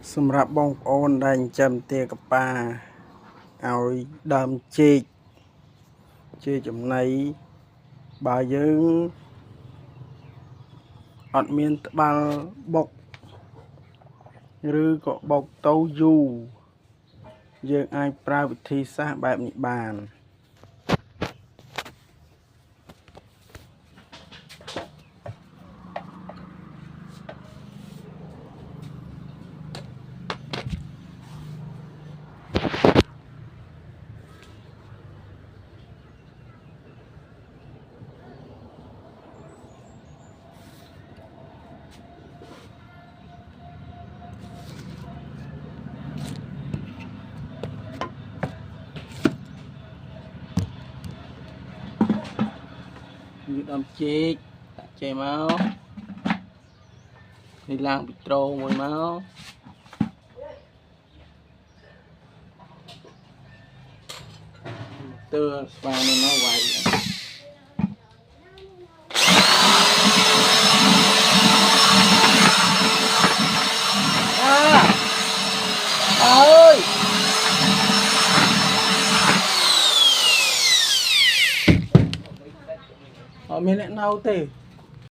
Xâm rạp bông ôn đành châm tìa cặp ba áo đâm chê chùm này bà dưỡng ọt miên bà bọc rư có bọc tấu dù dưỡng ai pra vị thi xác bạp nhị bàn như đâm chê chê máu đi lang bị trâu mùi máu tưa và nên nó vậy ơi ở bên này nào tê